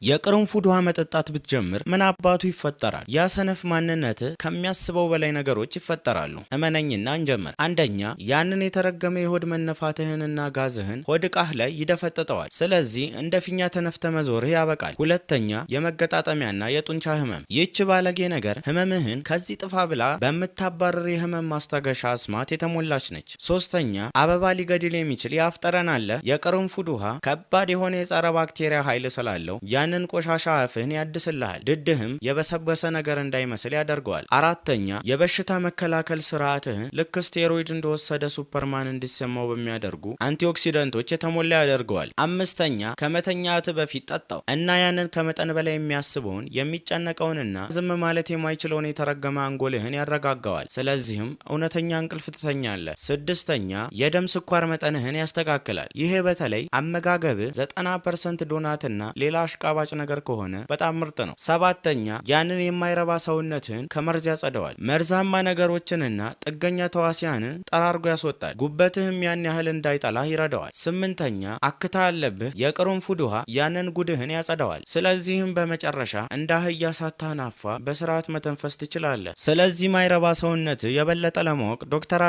የቅርንፉድ ውሃ መጠጣት ብትጀምር ምን አባቱ ይፈጠራል? ያ ሰነፍ ማንነት ከሚያስበው በላይ ነገሮች ይፈጠራሉ። እመነኝና እንጀምር። አንደኛ፣ ያንን የተረገመ የሆድ መነፋትህንና ጋዝህን ሆድ ዕቃህ ላይ ይደፈጥጠዋል። ስለዚህ እንደ ፊኛ ተነፍተ መዞርህ ያበቃል። ሁለተኛ፣ የመገጣጠሚያና የጡንቻ ህመም። ይህች ባለጌ ነገር ህመምህን ከዚህ ጥፋ ብላ በምታባረር የህመም ማስታገሻ አስማት የተሞላች ነች። ሶስተኛ፣ አበባ ሊገድል የሚችል የአፍ ጠረን አለ። የቅርንፉድ ውሃ ከባድ የሆነ የጸረ ባክቴሪያ ኃይል ስላለው ያንን ቆሻሻ አፍህን ያድስልሃል። ድድህም የበሰበሰ ነገር እንዳይመስል ያደርገዋል። አራተኛ፣ የበሽታ መከላከል ስርዓትህን ልክ ስቴሮይድ እንደወሰደ ሱፐርማን እንዲሰማው በሚያደርጉ አንቲኦክሲደንቶች የተሞላ ያደርገዋል። አምስተኛ፣ ከመተኛት በፊት ጠጣው እና ያንን ከመጠን በላይ የሚያስበውን የሚጨነቀውንና ዝም ማለት የማይችለውን የተረገመ አንጎልህን ያረጋጋዋል። ስለዚህም እውነተኛ እንቅልፍ ትተኛለህ። ስድስተኛ፣ የደም ስኳር መጠንህን ያስተካክላል። ይሄ በተለይ አመጋገብህ 90% ዶናትና ሌላ አሽቃባጭ ነገር ከሆነ በጣም ምርጥ ነው። ሰባተኛ፣ ያንን የማይረባ ሰውነትህን ከመርዝ ያጸደዋል። መርዛማ ነገሮችንና ጥገኛ ተዋሲያንን ጠራርጎ ያስወጣል። ጉበትህም ያን ያህል እንዳይጠላህ ይረዳዋል። ስምንተኛ፣ አክታ አለብህ። የቅርንፉድ ውሃ ያንን ጉድህን ያጸደዋል። ስለዚህም በመጨረሻ እንደ አህያ ሳታናፋ በስርዓት መተንፈስ ትችላለህ። ስለዚህ ማይረባ ሰውነትህ የበለጠ ለማወቅ ዶክተር